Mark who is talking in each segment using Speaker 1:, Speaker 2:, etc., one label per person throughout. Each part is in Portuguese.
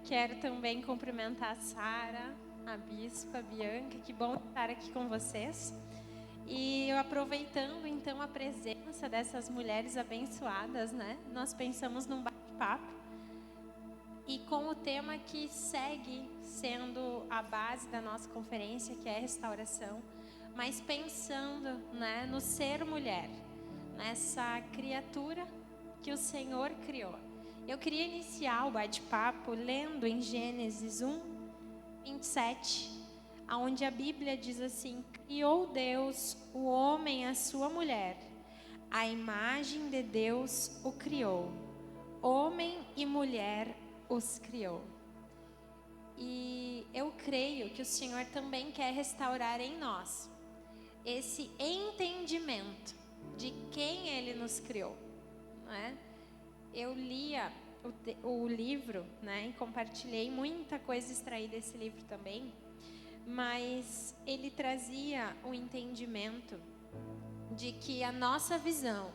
Speaker 1: Quero também cumprimentar a Sara, a Bispa, a Bianca, que bom estar aqui com vocês. E eu aproveitando então a presença dessas mulheres abençoadas, né? Nós pensamos num bate-papo e com o tema que segue sendo a base da nossa conferência, que é a restauração, mas pensando, né, no ser mulher, nessa criatura que o Senhor criou. Eu queria iniciar o bate-papo lendo em Gênesis 1, 27, onde a Bíblia diz assim: criou Deus o homem e a sua mulher, a imagem de Deus o criou, homem e mulher os criou. E eu creio que o Senhor também quer restaurar em nós esse entendimento de quem Ele nos criou, não é? Eu lia o livro, né, e compartilhei muita coisa extraída desse livro também, mas ele trazia o entendimento de que a nossa visão,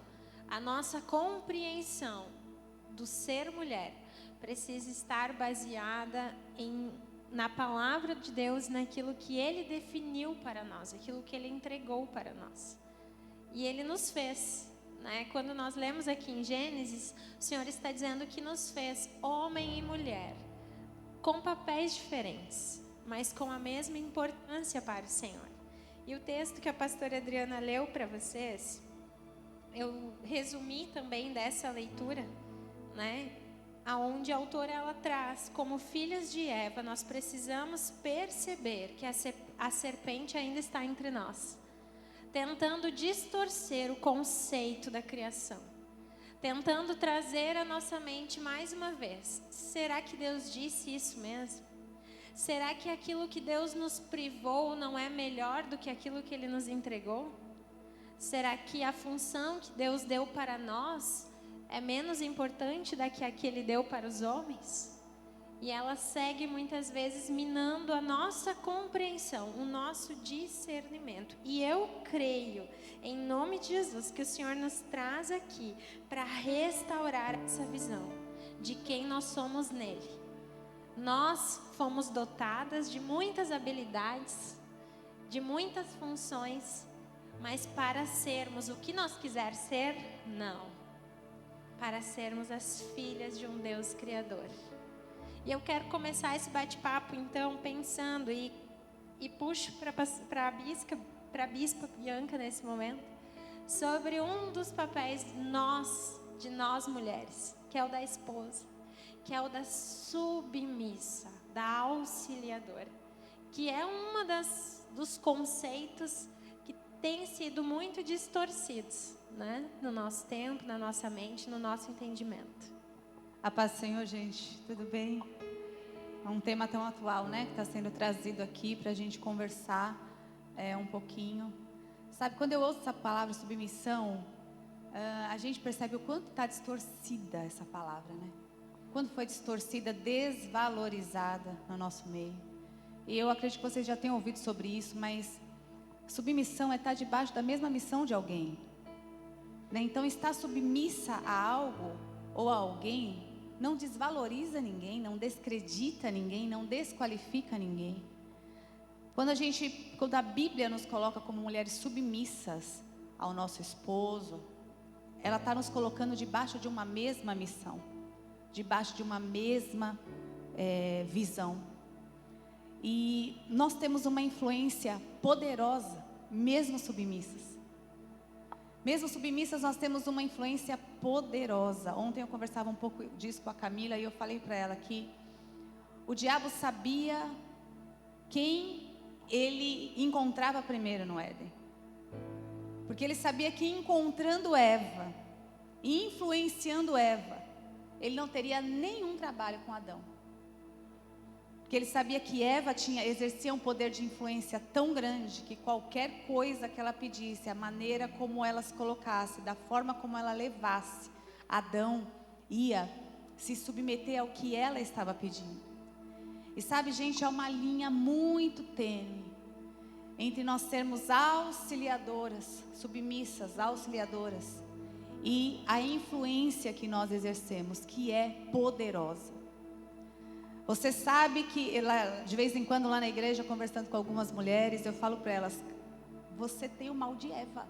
Speaker 1: a nossa compreensão do ser mulher precisa estar baseada na palavra de Deus, naquilo que Ele definiu para nós, aquilo que Ele entregou para nós. E Ele nos fez, né? Quando nós lemos aqui em Gênesis, o Senhor está dizendo que nos fez homem e mulher, com papéis diferentes, mas com a mesma importância para o Senhor. E o texto que a pastora Adriana leu para vocês, eu resumi também dessa leitura, né? Aonde a autora ela traz, como filhas de Eva, nós precisamos perceber que a serpente ainda está entre nós, tentando distorcer o conceito da criação, tentando trazer à nossa mente mais uma vez: será que Deus disse isso mesmo? Será que aquilo que Deus nos privou não é melhor do que aquilo que Ele nos entregou? Será que a função que Deus deu para nós é menos importante da que a que Ele deu para os homens? E ela segue muitas vezes minando a nossa compreensão, o nosso discernimento. E eu creio, em nome de Jesus, que o Senhor nos traz aqui para restaurar essa visão de quem nós somos nele. Nós fomos dotadas de muitas habilidades, de muitas funções, mas para sermos o que nós quiser ser, não. Para sermos as filhas de um Deus Criador. E eu quero começar esse bate-papo, então, pensando e puxo para a Bispa Bianca nesse momento, sobre um dos papéis de nós mulheres, que é o da esposa, que é o da submissa, da auxiliadora, que é dos conceitos que têm sido muito distorcidos, né? No nosso tempo, na nossa mente, no nosso entendimento.
Speaker 2: A paz do Senhor, gente, tudo bem? É um tema tão atual, né? Que está sendo trazido aqui para a gente conversar um pouquinho. Sabe, quando eu ouço essa palavra submissão, a gente percebe o quanto está distorcida essa palavra, né? Quando foi distorcida, desvalorizada no nosso meio. E eu acredito que vocês já tenham ouvido sobre isso, mas submissão é estar debaixo da mesma missão de alguém, né? Então, estar submissa a algo ou a alguém não desvaloriza ninguém, não descredita ninguém, não desqualifica ninguém. Quando a Bíblia nos coloca como mulheres submissas ao nosso esposo, ela está nos colocando debaixo de uma mesma missão, debaixo de uma mesma visão. E nós temos uma influência poderosa, mesmo submissas. Mesmo submissas, nós temos uma influência poderosa. Ontem eu conversava um pouco disso com a Camila e eu falei para ela que o diabo sabia quem ele encontrava primeiro no Éden. Porque ele sabia que encontrando Eva, influenciando Eva, ele não teria nenhum trabalho com Adão. Porque ele sabia que Eva exercia um poder de influência tão grande que qualquer coisa que ela pedisse, a maneira como ela se colocasse, da forma como ela levasse, Adão ia se submeter ao que ela estava pedindo. E sabe, gente, é uma linha muito tênue entre nós sermos auxiliadoras, submissas, auxiliadoras, e a influência que nós exercemos, que é poderosa. Você sabe que, de vez em quando lá na igreja, conversando com algumas mulheres, eu falo para elas, você tem o mal de Eva.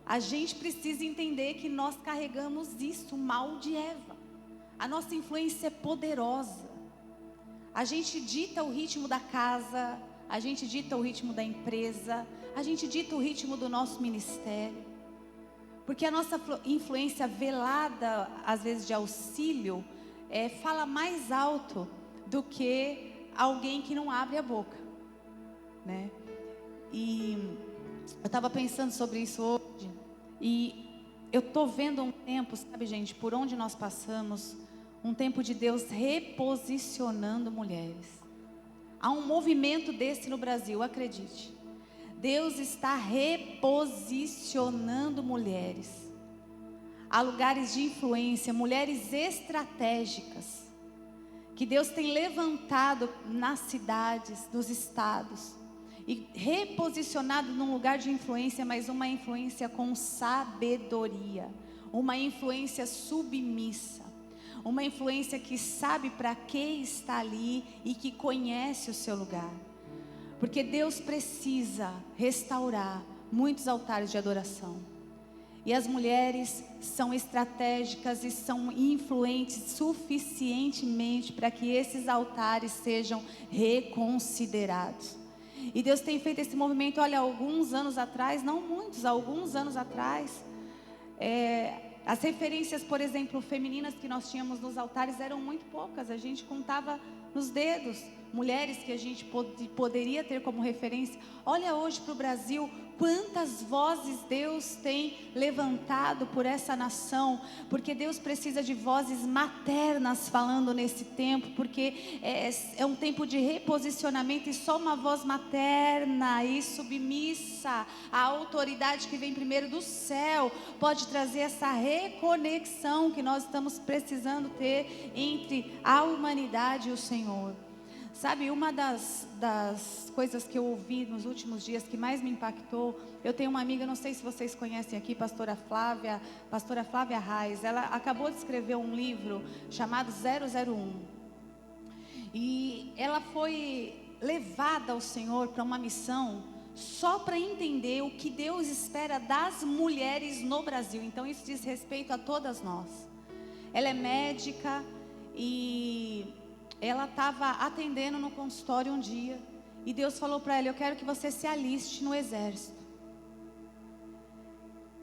Speaker 2: A gente precisa entender que nós carregamos isso, o mal de Eva. A nossa influência é poderosa. A gente dita o ritmo da casa, a gente dita o ritmo da empresa, a gente dita o ritmo do nosso ministério. Porque a nossa influência velada, às vezes de auxílio, fala mais alto do que alguém que não abre a boca, né? E eu estava pensando sobre isso hoje, e eu estou vendo um tempo, sabe, gente, por onde nós passamos, um tempo de Deus reposicionando mulheres. Há um movimento desse no Brasil, acredite. Deus está reposicionando mulheres. Há lugares de influência, mulheres estratégicas, que Deus tem levantado nas cidades, nos estados, e reposicionado num lugar de influência, mas uma influência com sabedoria, uma influência submissa, uma influência que sabe para que está ali e que conhece o seu lugar. Porque Deus precisa restaurar muitos altares de adoração. E as mulheres são estratégicas e são influentes suficientemente para que esses altares sejam reconsiderados. E Deus tem feito esse movimento, olha, alguns anos atrás, não muitos, alguns anos atrás. As referências, por exemplo, femininas que nós tínhamos nos altares eram muito poucas. A gente contava nos dedos mulheres que a gente poderia ter como referência. Olha hoje para o Brasil, quantas vozes Deus tem levantado por essa nação, porque Deus precisa de vozes maternas falando nesse tempo, porque é um tempo de reposicionamento, e só uma voz materna e submissa à autoridade que vem primeiro do céu pode trazer essa reconexão que nós estamos precisando ter entre a humanidade e o Senhor. Sabe, uma das coisas que eu ouvi nos últimos dias que mais me impactou, eu tenho uma amiga, não sei se vocês conhecem aqui, pastora Flávia Reis. Ela acabou de escrever um livro chamado 001. E ela foi levada ao Senhor para uma missão só para entender o que Deus espera das mulheres no Brasil. Então isso diz respeito a todas nós. Ela é médica e ela estava atendendo no consultório um dia, e Deus falou para ela, eu quero que você se aliste no exército.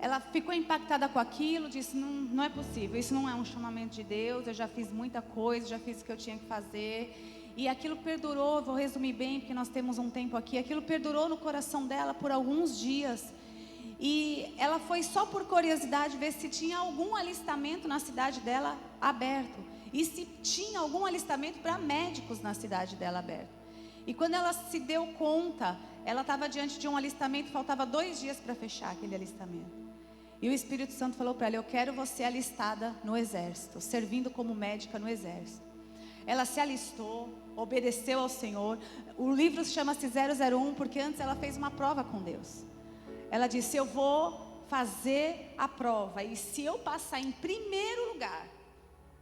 Speaker 2: Ela ficou impactada com aquilo, disse, não é possível, isso não é um chamamento de Deus, eu já fiz muita coisa, já fiz o que eu tinha que fazer. E aquilo perdurou, vou resumir bem, porque nós temos um tempo aqui, aquilo perdurou no coração dela por alguns dias. E ela foi só por curiosidade ver se tinha algum alistamento na cidade dela aberto. E se tinha algum alistamento para médicos na cidade dela aberto. E quando ela se deu conta, ela estava diante de um alistamento, faltava 2 dias para fechar aquele alistamento. E o Espírito Santo falou para ela, eu quero você alistada no exército, servindo como médica no exército. Ela se alistou, obedeceu ao Senhor. O livro chama-se 001 porque antes ela fez uma prova com Deus. Ela disse, eu vou fazer a prova, e se eu passar em primeiro lugar,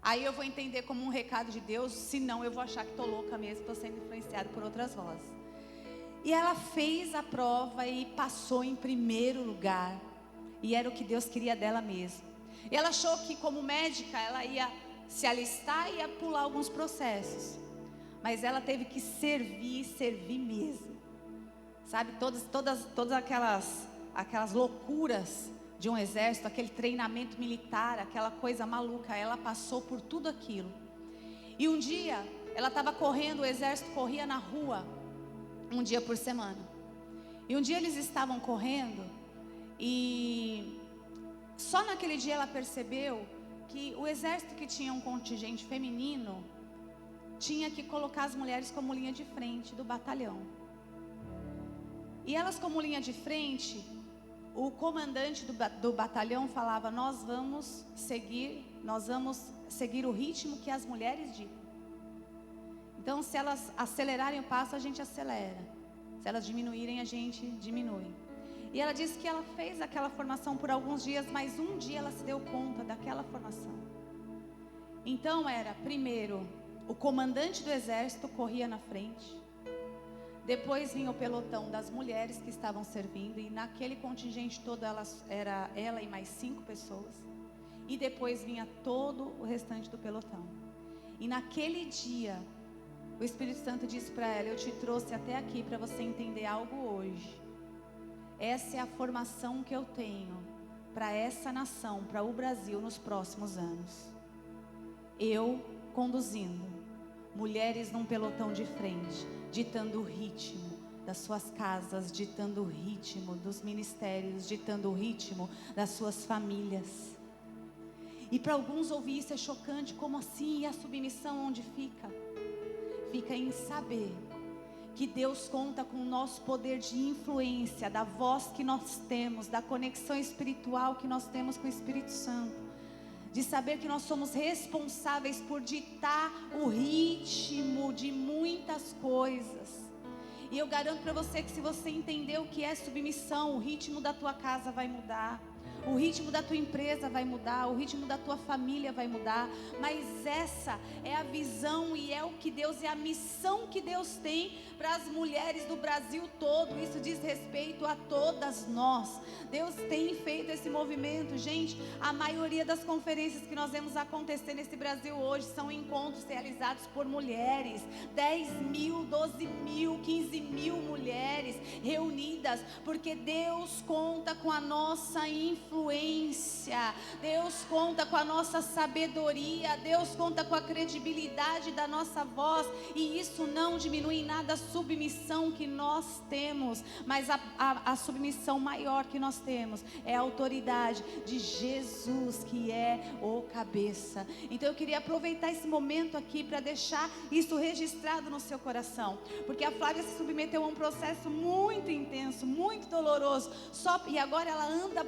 Speaker 2: aí eu vou entender como um recado de Deus, senão eu vou achar que estou louca mesmo, estou sendo influenciada por outras vozes. E ela fez a prova e passou em primeiro lugar, e era o que Deus queria dela mesmo. E ela achou que como médica ela ia se alistar e ia pular alguns processos, mas ela teve que servir mesmo. Sabe, todas aquelas loucuras de um exército, aquele treinamento militar, aquela coisa maluca, ela passou por tudo aquilo. E um dia, ela estava correndo, o exército corria na rua, um dia por semana. E um dia eles estavam correndo, e só naquele dia ela percebeu que o exército que tinha um contingente feminino, tinha que colocar as mulheres como linha de frente do batalhão. E elas como linha de frente, o comandante do batalhão falava, nós vamos seguir o ritmo que as mulheres dizem. Então se elas acelerarem o passo, a gente acelera. Se elas diminuírem, a gente diminui. E ela disse que ela fez aquela formação por alguns dias, mas um dia ela se deu conta daquela formação. Então era, primeiro, o comandante do exército corria na frente. Depois vinha o pelotão das mulheres que estavam servindo. E naquele contingente todo era ela e mais 5 pessoas. E depois vinha todo o restante do pelotão. E naquele dia, o Espírito Santo disse para ela: eu te trouxe até aqui para você entender algo hoje. Essa é a formação que eu tenho para essa nação, para o Brasil nos próximos anos. Eu conduzindo mulheres num pelotão de frente, ditando o ritmo das suas casas, ditando o ritmo dos ministérios, ditando o ritmo das suas famílias. E para alguns ouvir isso é chocante. Como assim? E a submissão onde fica? Fica em saber que Deus conta com o nosso poder de influência, da voz que nós temos, da conexão espiritual que nós temos com o Espírito Santo. De saber que nós somos responsáveis por ditar o ritmo de muitas coisas. E eu garanto para você que se você entender o que é submissão, o ritmo da tua casa vai mudar. O ritmo da tua empresa vai mudar, o ritmo da tua família vai mudar. Mas essa é a visão e é o que Deus, é a missão que Deus tem para as mulheres do Brasil todo. Isso diz respeito a todas nós. Deus tem feito esse movimento, gente. A maioria das conferências que nós vemos acontecer nesse Brasil hoje são encontros realizados por mulheres. 10 mil, 12 mil, 15 mil mulheres reunidas, porque Deus conta com a nossa influência. Deus conta com a nossa sabedoria, Deus conta com a credibilidade da nossa voz, e isso não diminui em nada a submissão que nós temos, mas a submissão maior que nós temos é a autoridade de Jesus, que é o cabeça. Então eu queria aproveitar esse momento aqui para deixar isso registrado no seu coração, porque a Flávia se submeteu a um processo muito intenso, muito doloroso, e agora ela anda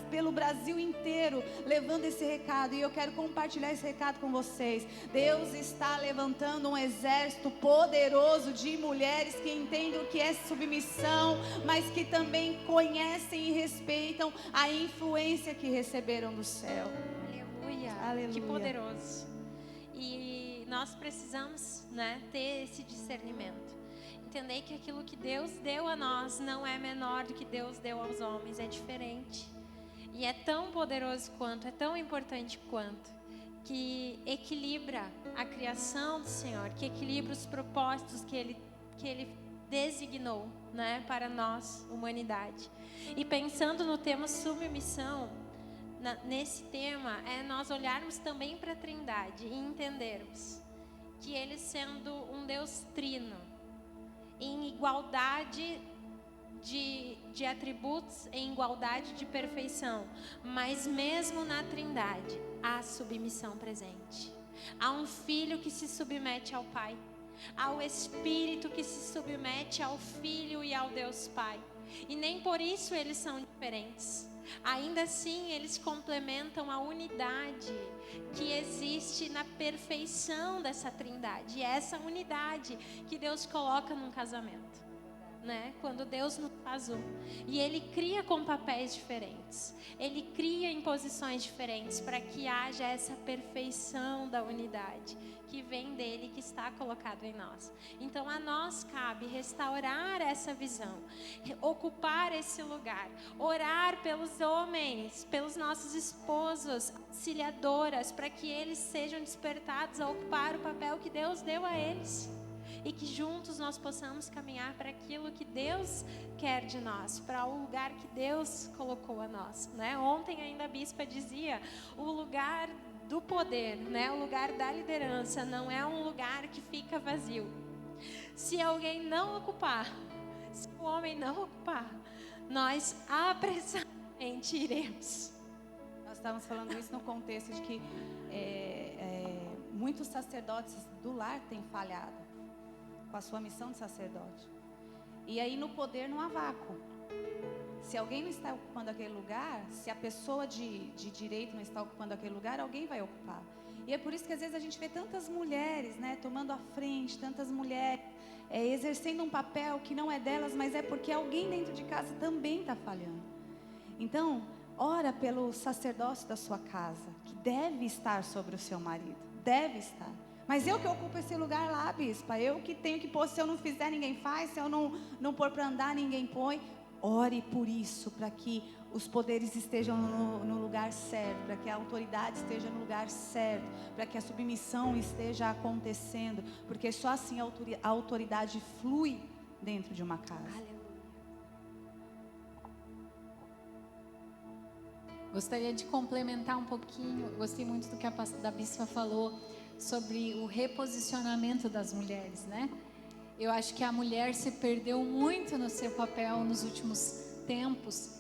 Speaker 2: pelo Brasil inteiro, levando esse recado, e eu quero compartilhar esse recado com vocês. Deus está levantando um exército poderoso de mulheres que entendem o que é submissão, mas que também conhecem e respeitam a influência que receberam do céu.
Speaker 1: Aleluia.
Speaker 2: Aleluia.
Speaker 1: Que poderoso. E nós precisamos, ter esse discernimento. Entender que aquilo que Deus deu a nós não é menor do que Deus deu aos homens, é diferente. E é tão poderoso quanto, é tão importante quanto, que equilibra a criação do Senhor, que equilibra os propósitos que Ele designou, para nós, humanidade. E pensando no tema submissão, nesse tema, é nós olharmos também para a Trindade e entendermos que Ele, sendo um Deus trino, em igualdade de atributos, em igualdade de perfeição, mas mesmo na Trindade há submissão presente. Há um filho que se submete ao Pai, há o Espírito que se submete ao Filho e ao Deus Pai, e nem por isso eles são diferentes. Ainda assim eles complementam a unidade que existe na perfeição dessa Trindade, e é essa unidade que Deus coloca num casamento. Quando Deus nos faz um, e Ele cria com papéis diferentes, Ele cria em posições diferentes, para que haja essa perfeição da unidade que vem dele, que está colocado em nós. Então a nós cabe restaurar essa visão, ocupar esse lugar, orar pelos homens, pelos nossos esposos, auxiliadoras, para que eles sejam despertados a ocupar o papel que Deus deu a eles. E que juntos nós possamos caminhar para aquilo que Deus quer de nós, para o lugar que Deus colocou a nós. Ontem ainda a bispa dizia, o lugar do poder, o lugar da liderança não é um lugar que fica vazio. Se alguém não ocupar, se o homem não ocupar, nós apressadamente iremos.
Speaker 2: Nós estávamos falando isso no contexto de que muitos sacerdotes do lar têm falhado com a sua missão de sacerdote. E aí no poder não há vácuo. Se alguém não está ocupando aquele lugar, se a pessoa de direito não está ocupando aquele lugar, alguém vai ocupar. E é por isso que às vezes a gente vê tantas mulheres, tomando a frente, tantas mulheres exercendo um papel que não é delas, mas é porque alguém dentro de casa também está falhando. Então, ora pelo sacerdócio da sua casa, que deve estar sobre o seu marido. deve estar. Mas eu que ocupo esse lugar lá, bispa, eu que tenho que pôr, se eu não fizer, ninguém faz, se eu não pôr para andar, ninguém põe. Ore por isso, para que os poderes estejam no lugar certo, para que a autoridade esteja no lugar certo, para que a submissão esteja acontecendo, porque só assim a autoridade flui dentro de uma casa.
Speaker 1: Aleluia.
Speaker 3: Gostaria de complementar um pouquinho, gostei muito do que da bispa falou sobre o reposicionamento das mulheres, né? Eu acho que a mulher se perdeu muito no seu papel nos últimos tempos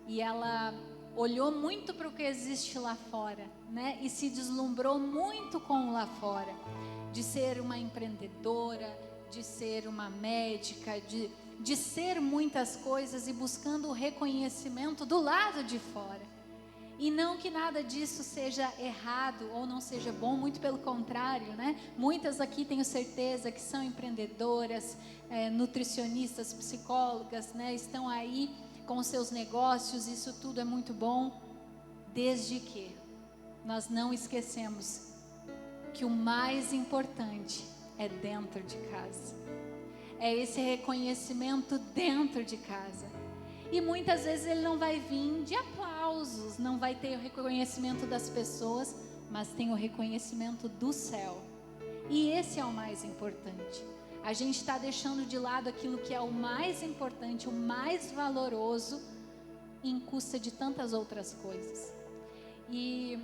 Speaker 3: e ela olhou muito para o que existe lá fora, né? E se deslumbrou muito com o lá fora, de ser uma empreendedora, de ser uma médica, de ser muitas coisas e buscando o reconhecimento do lado de fora. E não que nada disso seja errado ou não seja bom, muito pelo contrário, né? Muitas aqui tenho certeza que são empreendedoras, nutricionistas, psicólogas, né? Estão aí com seus negócios, isso tudo é muito bom, desde que nós não esquecemos que o mais importante é dentro de casa. É esse reconhecimento dentro de casa. E muitas vezes ele não vai vir de aplausos, não vai ter o reconhecimento das pessoas, mas tem o reconhecimento do céu. E esse é o mais importante. A gente está deixando de lado aquilo que é o mais importante, o mais valoroso, em custa de tantas outras coisas. E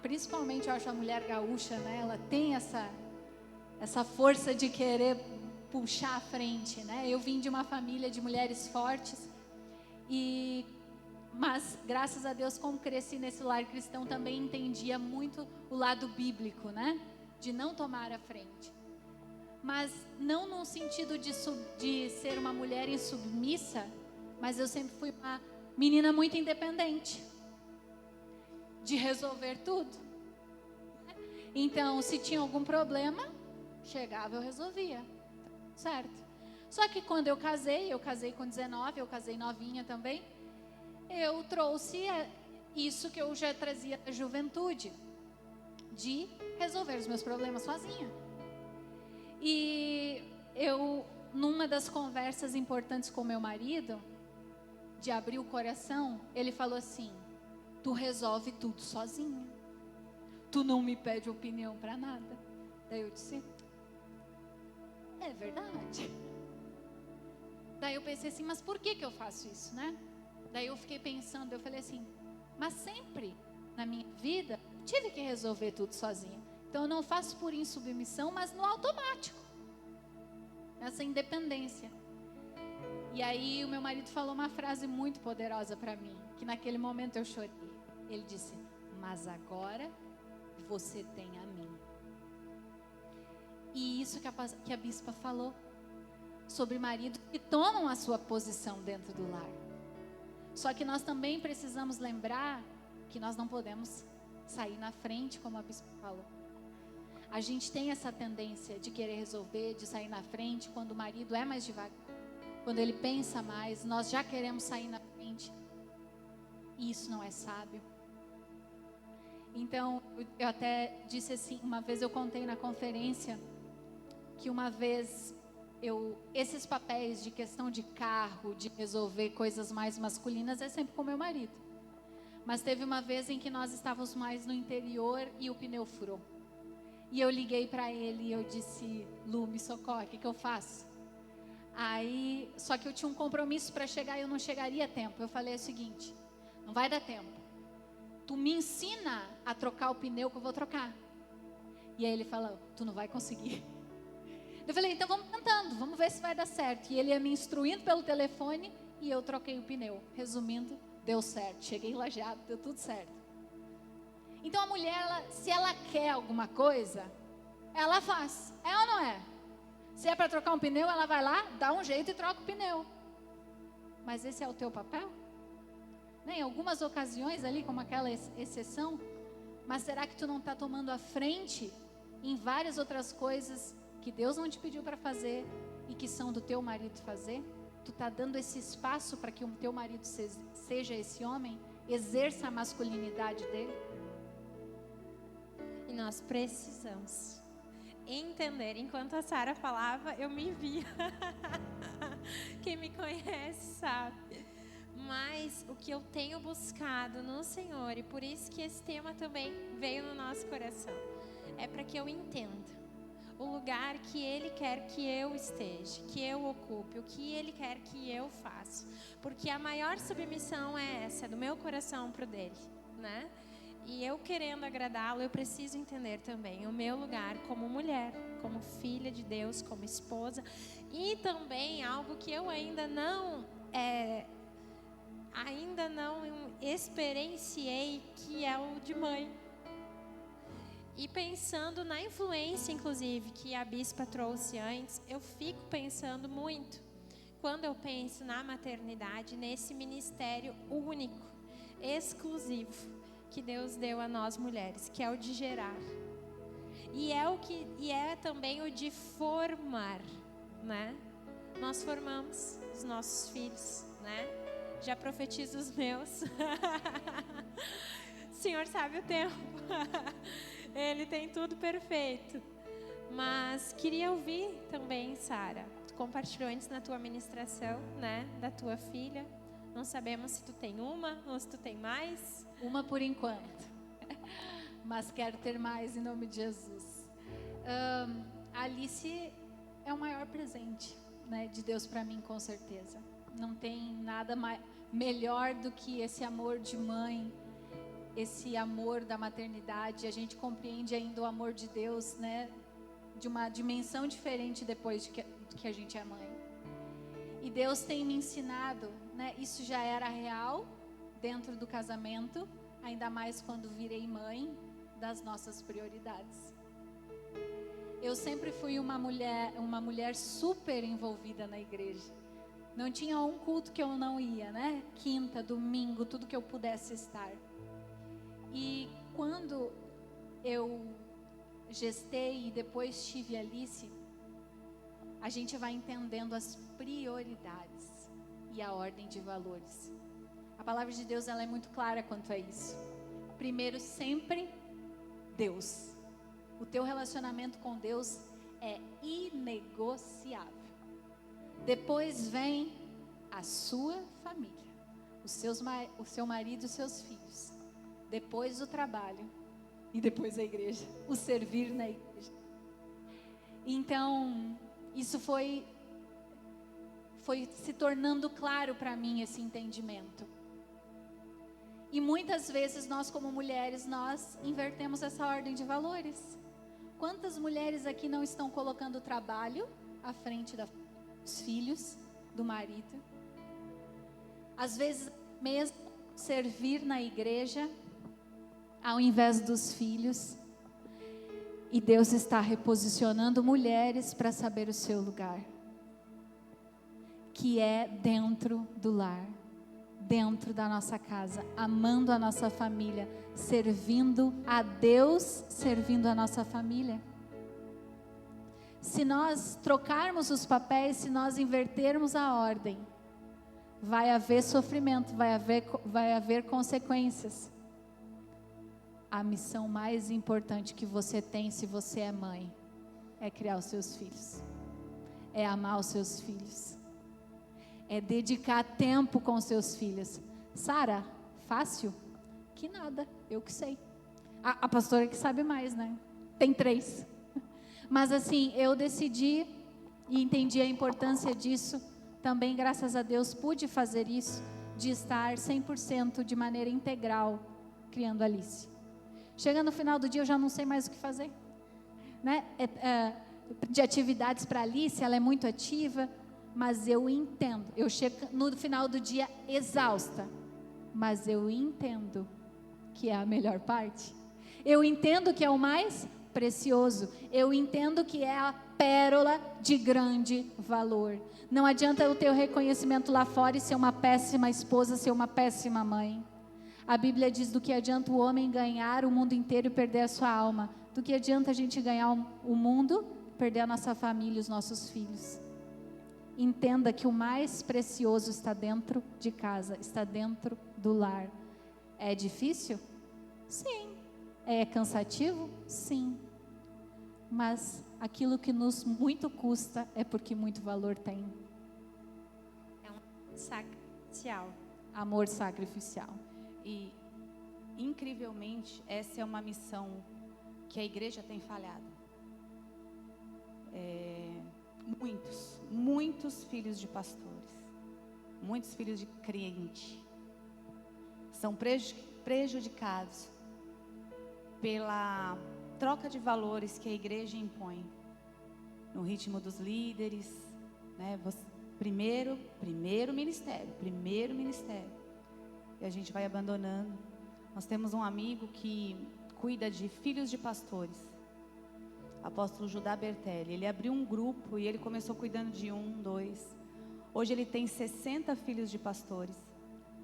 Speaker 3: principalmente eu acho a mulher gaúcha, né? Ela tem essa força de querer puxar à frente, né? Eu vim de uma família de mulheres fortes. Mas graças a Deus, como cresci nesse lar cristão, também entendia muito o lado bíblico, né? De não tomar a frente. Mas não no sentido de ser uma mulher insubmissa, mas eu sempre fui uma menina muito independente, de resolver tudo. Então, se tinha algum problema, chegava, eu resolvia, certo? Só que quando eu casei com 19, eu casei novinha também, eu trouxe isso que eu já trazia da juventude, de resolver os meus problemas sozinha. E eu, numa das conversas importantes com meu marido, de abrir o coração, ele falou assim: tu resolve tudo sozinha, tu não me pede opinião para nada. Daí eu disse: é verdade. Daí eu pensei assim, mas por que eu faço isso, né? Daí eu fiquei pensando, eu falei assim, mas sempre na minha vida tive que resolver tudo sozinha. Então eu não faço por insubmissão, mas no automático. Essa independência. E aí o meu marido falou uma frase muito poderosa para mim, que naquele momento eu chorei. Ele disse: mas agora você tem a mim. E isso que a bispa falou, sobre maridos que tomam a sua posição dentro do lar. Só que nós também precisamos lembrar que nós não podemos sair na frente, como a bispa falou. A gente tem essa tendência de querer resolver, de sair na frente, quando o marido é mais devagar, quando ele pensa mais, nós já queremos sair na frente. E isso não é sábio. Então, eu até disse assim, uma vez eu contei na conferência, que uma vez esses papéis de questão de carro, de resolver coisas mais masculinas, é sempre com meu marido. Mas teve uma vez em que nós estávamos mais no interior e o pneu furou. E eu liguei para ele e eu disse: Lu, me socorre, o que eu faço? Aí, só que eu tinha um compromisso para chegar e eu não chegaria a tempo. Eu falei o seguinte: não vai dar tempo. Tu me ensina a trocar o pneu que eu vou trocar. E aí ele falou: tu não vai conseguir. Eu falei: então vamos tentando, vamos ver se vai dar certo. E ele ia me instruindo pelo telefone e eu troquei o pneu. Resumindo, deu certo. Cheguei lajeado, deu tudo certo. Então a mulher, se ela quer alguma coisa, ela faz. É ou não é? Se é para trocar um pneu, ela vai lá, dá um jeito e troca o pneu. Mas esse é o teu papel? Em algumas ocasiões ali, como aquela exceção, mas será que tu não está tomando a frente em várias outras coisas que Deus não te pediu para fazer e que são do teu marido fazer? Tu está dando esse espaço para que o teu marido seja esse homem, exerça a masculinidade dele?
Speaker 1: E nós precisamos entender. Enquanto a Sara falava, eu me via. Quem me conhece sabe. Mas o que eu tenho buscado no Senhor, e por isso que esse tema também veio no nosso coração, é para que eu entenda o lugar que Ele quer que eu esteja, que eu ocupe, o que Ele quer que eu faça. Porque a maior submissão é essa, do meu coração para o dele, né? E eu querendo agradá-lo, eu preciso entender também o meu lugar como mulher, como filha de Deus, como esposa. E também algo que eu ainda não experienciei, que é o de mãe. E pensando na influência, inclusive, que a bispa trouxe antes, eu fico pensando muito, quando eu penso na maternidade, nesse ministério único, exclusivo, que Deus deu a nós mulheres, que é o de gerar. E é também o de formar, né? Nós formamos os nossos filhos, né? Já profetizo os meus. O Senhor sabe o tempo. Ele tem tudo perfeito. Mas queria ouvir também, Sara. Tu compartilhou antes na tua ministração, né? Da tua filha. Não sabemos se tu tem uma ou se tu tem mais.
Speaker 3: Uma por enquanto. Mas quero ter mais em nome de Jesus. A Alice é o maior presente, né, de Deus para mim, com certeza. Não tem nada melhor do que esse amor de mãe, esse amor da maternidade. A gente compreende ainda o amor de Deus, né, de uma dimensão diferente depois do que a gente é mãe. E Deus tem me ensinado, né, isso já era real dentro do casamento, ainda mais quando virei mãe, das nossas prioridades. Eu sempre fui uma mulher super envolvida na igreja. Não tinha um culto que eu não ia, né? Quinta, domingo, tudo que eu pudesse estar. E quando eu gestei e depois tive Alice, a gente vai entendendo as prioridades e a ordem de valores. A palavra de Deus, ela é muito clara quanto a isso. Primeiro, sempre Deus. O teu relacionamento com Deus é inegociável. Depois vem a sua família, o seu marido e os seus filhos. Depois o trabalho e depois a igreja, o servir na igreja. Então, isso foi se tornando claro para mim, esse entendimento. E muitas vezes nós, como mulheres, nós invertemos essa ordem de valores. Quantas mulheres aqui não estão colocando o trabalho à frente dos filhos, do marido? Às vezes mesmo servir na igreja ao invés dos filhos. E Deus está reposicionando mulheres para saber o seu lugar, que é dentro do lar, dentro da nossa casa, amando a nossa família, servindo a Deus, servindo a nossa família. Se nós trocarmos os papéis, se nós invertermos a ordem, vai haver sofrimento, vai haver consequências. A missão mais importante que você tem, se você é mãe, é criar os seus filhos, é amar os seus filhos, é dedicar tempo com os seus filhos. Sara, fácil? Que nada, eu que sei. A pastora que sabe mais, né? Tem 3. Mas assim, eu decidi e entendi a importância disso. Também, graças a Deus, pude fazer isso, de estar 100% de maneira integral criando a Alice. Chega no final do dia, eu já não sei mais o que fazer, né? De atividades para a Alice, ela é muito ativa, mas eu entendo. Eu chego no final do dia exausta, mas eu entendo que é a melhor parte. Eu entendo que é o mais precioso. Eu entendo que é a pérola de grande valor. Não adianta eu ter o reconhecimento lá fora e ser uma péssima esposa, ser uma péssima mãe. A Bíblia diz: do que adianta o homem ganhar o mundo inteiro e perder a sua alma? Do que adianta a gente ganhar o mundo, perder a nossa família e os nossos filhos? Entenda que o mais precioso está dentro de casa, está dentro do lar. É difícil? Sim. É cansativo? Sim. Mas aquilo que nos muito custa é porque muito valor tem.
Speaker 1: É um sacrificial.
Speaker 3: Amor sacrificial.
Speaker 2: E, incrivelmente, essa é uma missão que a igreja tem falhado. Muitos filhos de pastores, muitos filhos de crente, são prejudicados pela troca de valores que a igreja impõe, no ritmo dos líderes, né? Primeiro ministério, e a gente vai abandonando. Nós temos um amigo que cuida de filhos de pastores, apóstolo Judá Bertelli. Ele abriu um grupo e ele começou cuidando de 1, 2. Hoje ele tem 60 filhos de pastores,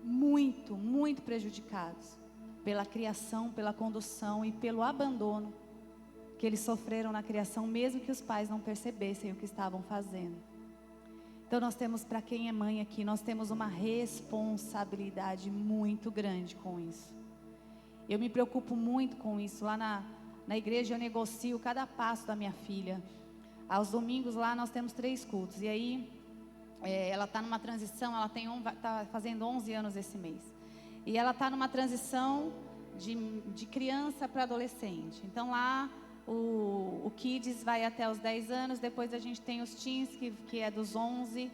Speaker 2: muito prejudicados pela criação, pela condução e pelo abandono que eles sofreram na criação, mesmo que os pais não percebessem o que estavam fazendo. Então nós temos, para quem é mãe aqui, nós temos uma responsabilidade muito grande com isso. Eu me preocupo muito com isso. Lá na igreja eu negocio cada passo da minha filha. Aos domingos lá nós temos 3 cultos. E aí ela está numa transição, ela está fazendo 11 anos esse mês. E ela está numa transição de criança para adolescente. Então lá o Kids vai até os 10 anos, depois a gente tem os Teens, que é dos 11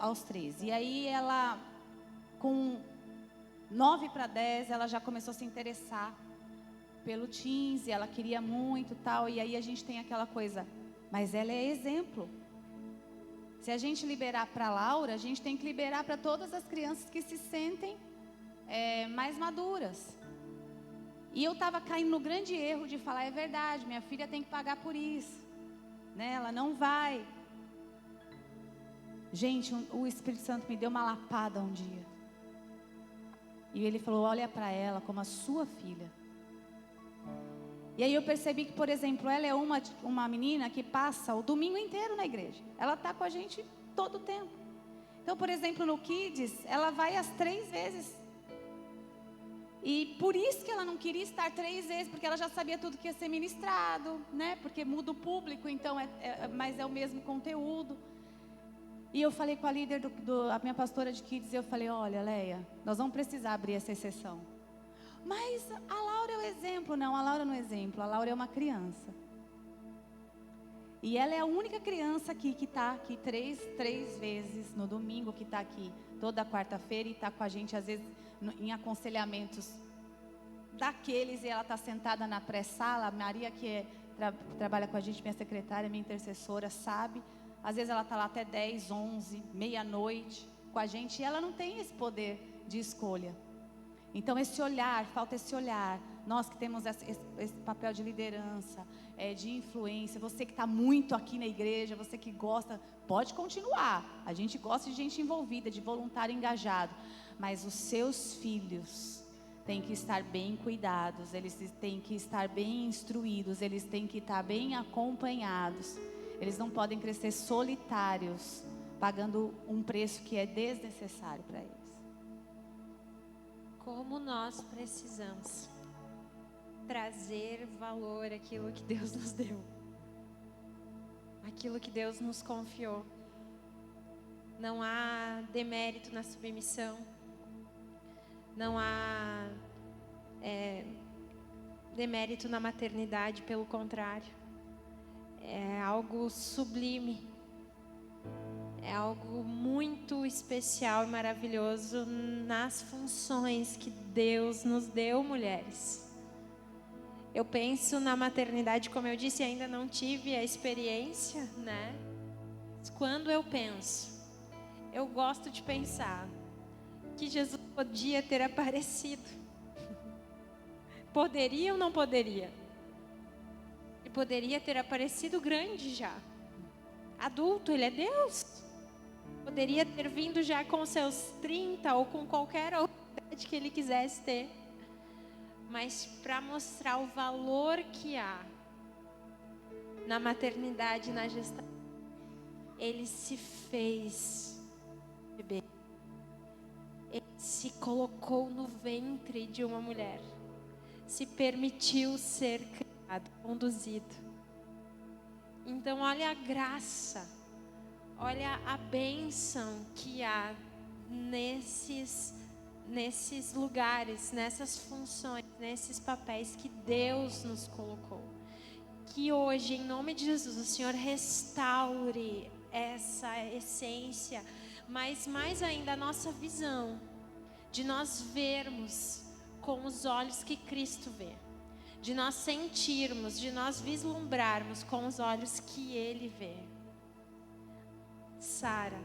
Speaker 2: aos 13. E aí ela, com 9 para 10, ela já começou a se interessar pelo Teens, e ela queria muito tal, e aí a gente tem aquela coisa, mas ela é exemplo. Se a gente liberar para a Laura, a gente tem que liberar para todas as crianças que se sentem mais maduras. E eu estava caindo no grande erro de falar, é verdade, minha filha tem que pagar por isso, né? Ela não vai. Gente, o Espírito Santo me deu uma lapada um dia. E ele falou, olha para ela como a sua filha. E aí eu percebi que, por exemplo, ela é uma menina que passa o domingo inteiro na igreja. Ela está com a gente todo o tempo. Então, por exemplo, no Kids, ela vai as 3 vezes. E por isso que ela não queria estar 3 vezes, porque ela já sabia tudo que ia ser ministrado, né? Porque muda o público, então mas é o mesmo conteúdo. E eu falei com a líder, a minha pastora de Kids, eu falei, olha, Leia, nós vamos precisar abrir essa exceção. Mas a Laura é o exemplo. Não, a Laura não é exemplo, a Laura é uma criança. E ela é a única criança aqui que está aqui três vezes no domingo, que está aqui toda quarta-feira e está com a gente, às vezes, em aconselhamentos daqueles, e ela está sentada na pré-sala. A Maria, que trabalha com a gente, minha secretária, minha intercessora, sabe. Às vezes ela está lá até 10, 11, meia-noite com a gente, e ela não tem esse poder de escolha. Então esse olhar, falta esse olhar. Nós que temos esse papel de liderança, de influência, você que está muito aqui na igreja, você que gosta, pode continuar. A gente gosta de gente envolvida, de voluntário engajado. Mas os seus filhos têm que estar bem cuidados, eles têm que estar bem instruídos, eles têm que estar bem acompanhados. Eles não podem crescer solitários, pagando um preço que é desnecessário para eles.
Speaker 1: Como nós precisamos trazer valor àquilo que Deus nos deu, aquilo que Deus nos confiou. Não há demérito na submissão, não há demérito na maternidade, pelo contrário, é algo sublime, é algo muito especial e maravilhoso nas funções que Deus nos deu, mulheres. Eu penso na maternidade, como eu disse, ainda não tive a experiência, né? Mas quando eu penso, eu gosto de pensar que Jesus podia ter aparecido. Poderia ou não poderia? Ele poderia ter aparecido grande já. Adulto, ele é Deus. Poderia ter vindo já com seus 30 ou com qualquer outra idade que ele quisesse ter. Mas para mostrar o valor que há na maternidade e na gestação, ele se fez bebê. Ele se colocou no ventre de uma mulher. se permitiu ser criado, conduzido. Então olha a graça, olha a bênção que há nesses lugares, nessas funções, nesses papéis que Deus nos colocou. Que hoje, em nome de Jesus, o Senhor restaure essa essência, mas mais ainda a nossa visão, de nós vermos com os olhos que Cristo vê, de nós sentirmos, de nós vislumbrarmos com os olhos que Ele vê. Sara,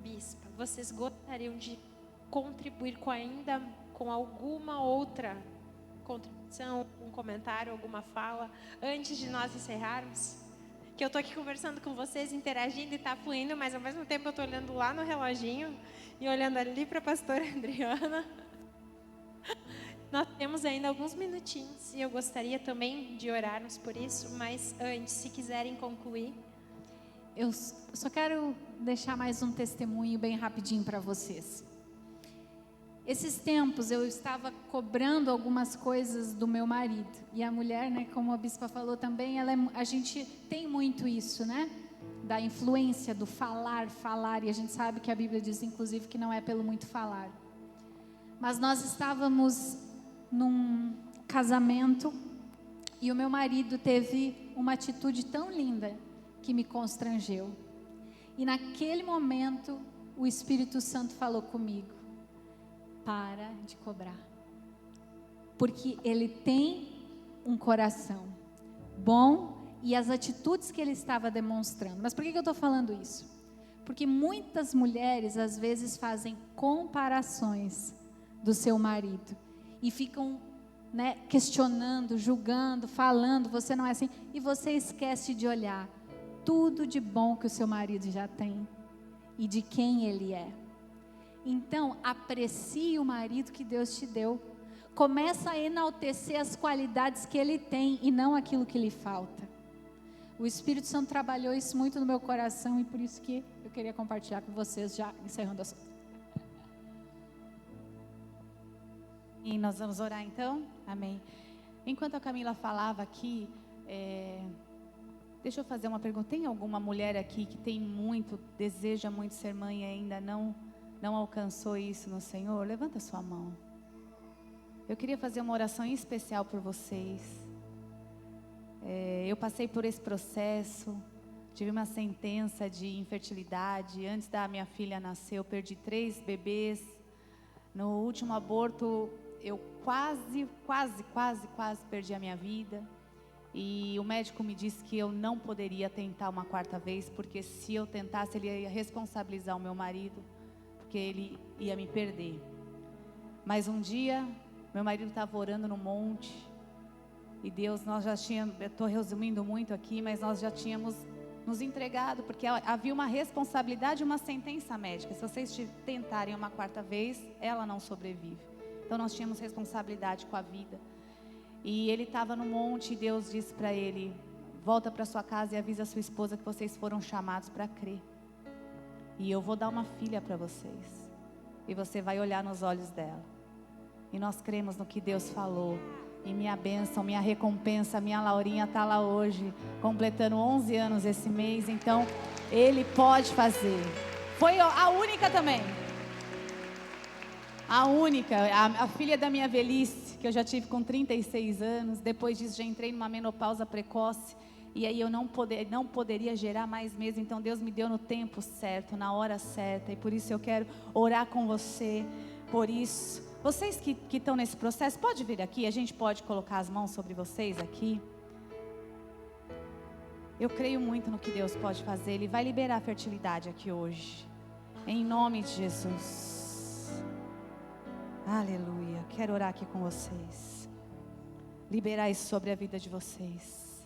Speaker 1: bispa, vocês gostariam de contribuir com alguma outra contribuição, um comentário, alguma fala, antes de nós encerrarmos? Que eu estou aqui conversando com vocês, interagindo e está fluindo, mas ao mesmo tempo eu estou olhando lá no reloginho e olhando ali para a pastora Adriana. Nós temos ainda alguns minutinhos e eu gostaria também de orarmos por isso, mas antes, se quiserem concluir.
Speaker 3: Eu só quero deixar mais um testemunho bem rapidinho para vocês. Esses tempos eu estava cobrando algumas coisas do meu marido. E a mulher, né, como a bispa falou também, a gente tem muito isso, né? Da influência do falar. E a gente sabe que a Bíblia diz, inclusive, que não é pelo muito falar. Mas nós estávamos num casamento e o meu marido teve uma atitude tão linda que me constrangeu. E naquele momento o Espírito Santo falou comigo: para de cobrar, porque ele tem um coração bom e as atitudes que ele estava demonstrando. Mas por que eu estou falando isso? Porque muitas mulheres às vezes fazem comparações do seu marido e ficam, né, questionando, julgando, falando, você não é assim, e você esquece de olhar tudo de bom que o seu marido já tem e de quem ele é. Então, aprecie o marido que Deus te deu. Começa a enaltecer as qualidades que ele tem e não aquilo que lhe falta. O Espírito Santo trabalhou isso muito no meu coração e por isso que eu queria compartilhar com vocês, já encerrando a sua.
Speaker 2: E nós vamos orar então? Amém. Enquanto a Camila falava aqui, deixa eu fazer uma pergunta. Tem alguma mulher aqui que deseja muito ser mãe e ainda não alcançou isso no Senhor? Levanta sua mão. Eu queria fazer uma oração em especial por vocês. Eu passei por esse processo, tive uma sentença de infertilidade. Antes da minha filha nascer, eu perdi 3 bebês. No último aborto, eu quase perdi a minha vida. E o médico me disse que eu não poderia tentar uma 4ª vez, porque se eu tentasse, ele ia responsabilizar o meu marido, porque ele ia me perder. Mas um dia, meu marido estava orando no monte, e Deus, eu estou resumindo muito aqui, mas nós já tínhamos nos entregado, porque havia uma responsabilidade e uma sentença médica. Se vocês tentarem uma 4ª vez, ela não sobrevive. Então nós tínhamos responsabilidade com a vida. E ele estava no monte e Deus disse para ele: volta para sua casa e avisa a sua esposa que vocês foram chamados para crer. E eu vou dar uma filha para vocês. E você vai olhar nos olhos dela. E nós cremos no que Deus falou. E minha bênção, minha recompensa, minha Laurinha está lá hoje, completando 11 anos esse mês. Então, Ele pode fazer. Foi a única também. A única, a filha da minha velhice, que eu já tive com 36 anos. Depois disso, já entrei numa menopausa precoce. E aí eu não poderia gerar mais mesmo. Então Deus me deu no tempo certo, na hora certa. E por isso eu quero orar com você. Por isso, vocês que estão nesse processo, pode vir aqui. A gente pode colocar as mãos sobre vocês aqui. Eu creio muito no que Deus pode fazer. Ele vai liberar a fertilidade aqui hoje. Em nome de Jesus. Aleluia. Quero orar aqui com vocês. Liberar isso sobre a vida de vocês.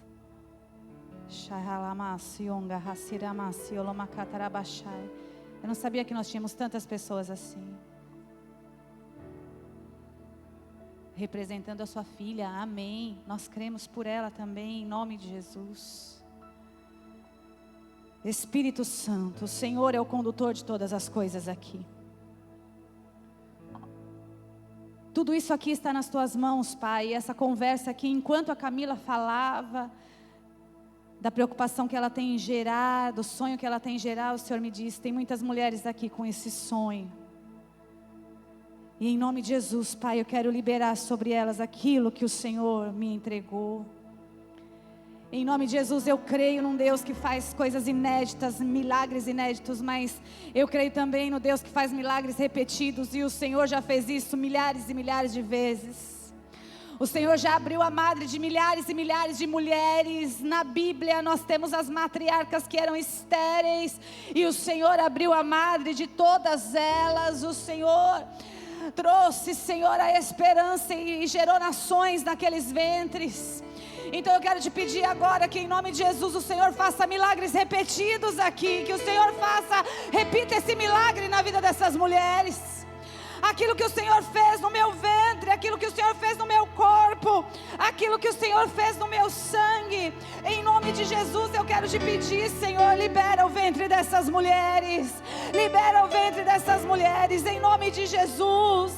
Speaker 2: Eu não sabia que nós tínhamos tantas pessoas assim. Representando a sua filha, amém. Nós cremos por ela também, em nome de Jesus. Espírito Santo, o Senhor é o condutor de todas as coisas aqui. Tudo isso aqui está nas tuas mãos, Pai. E essa conversa aqui, enquanto a Camila falava da preocupação que ela tem em gerar, do sonho que ela tem em gerar, o Senhor me disse, tem muitas mulheres aqui com esse sonho. E em nome de Jesus, Pai, eu quero liberar sobre elas aquilo que o Senhor me entregou. Em nome de Jesus, eu creio num Deus que faz coisas inéditas, milagres inéditos, mas eu creio também no Deus que faz milagres repetidos, e o Senhor já fez isso milhares e milhares de vezes. O Senhor já abriu a madre de milhares e milhares de mulheres. Na Bíblia nós temos as matriarcas que eram estéreis, e o Senhor abriu a madre de todas elas. O Senhor trouxe, Senhor, a esperança e gerou nações naqueles ventres. Então eu quero te pedir agora que em nome de Jesus o Senhor faça milagres repetidos aqui, que o Senhor repita esse milagre na vida dessas mulheres. Aquilo que o Senhor fez no meu ventre, aquilo que o Senhor fez no meu corpo, aquilo que o Senhor fez no meu sangue, em nome de Jesus eu quero te pedir, Senhor, libera o ventre dessas mulheres, libera o ventre dessas mulheres, em nome de Jesus.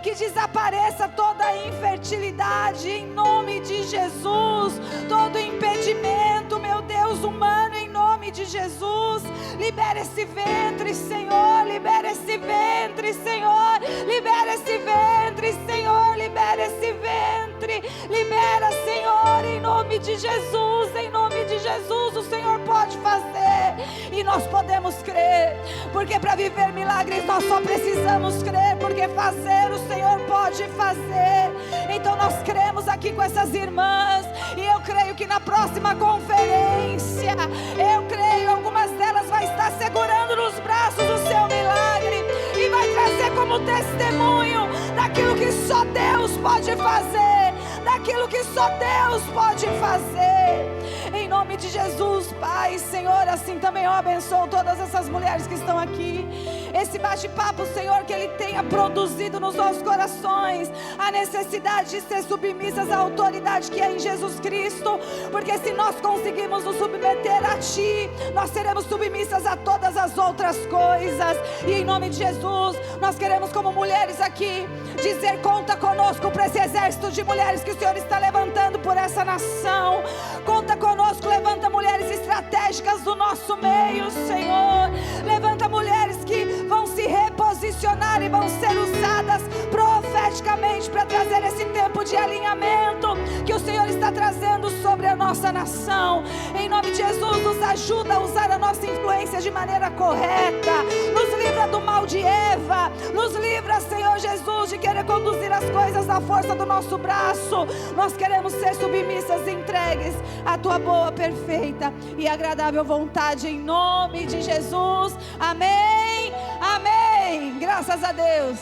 Speaker 2: Que desapareça toda a infertilidade, em nome de Jesus. Todo impedimento, meu Deus, humano, em nome de Jesus. Libera esse ventre, Senhor. Libera esse ventre, Senhor. Libera esse ventre, Senhor. Libera esse ventre. Libera, Senhor, em nome de Jesus. Em nome de Jesus, o Senhor pode fazer. E nós podemos crer. Porque para viver milagres nós só precisamos crer. Porque fazer o Senhor pode fazer. Então nós cremos aqui com essas irmãs. E eu creio que na próxima conferência, eu creio, algumas delas vai estar segurando nos braços o seu milagre. E vai trazer como testemunho daquilo que só Deus pode fazer. Daquilo que só Deus pode fazer. Em nome de Jesus, Pai, Senhor, assim também eu abençoo todas essas mulheres que estão aqui. Esse bate-papo, Senhor, que Ele tenha produzido nos nossos corações a necessidade de ser submissas à autoridade que é em Jesus Cristo. Porque se nós conseguimos nos submeter a Ti, nós seremos submissas a todas as outras coisas. E em nome de Jesus, nós queremos como mulheres aqui dizer: conta conosco para esse exército de mulheres que o Senhor está levantando por essa nação. Conta conosco, levanta mulheres estratégicas do nosso meio, Senhor. Levanta mulheres que vão se reposicionar e vão ser usadas profeticamente para trazer esse tempo de alinhamento que o Senhor está trazendo sobre a nossa nação. Em nome de Jesus, nos ajuda a usar a nossa influência de maneira correta. Nos livra do mal de Eva. Nos livra, Senhor Jesus, de querer conduzir as coisas na força do nosso braço. Nós queremos ser submissas e entregues à Tua boa, perfeita e agradável vontade, em nome de Jesus. Amém, amém. Graças a Deus.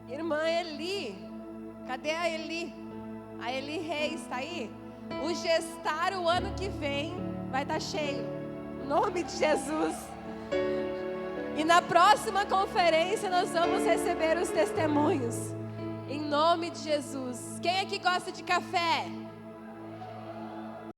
Speaker 4: Irmã Eli, cadê a Eli? A Eli Reis está aí? O gestar o ano que vem vai estar cheio, em nome de Jesus. E na próxima conferência nós vamos receber os testemunhos, em nome de Jesus. Quem aqui gosta de café?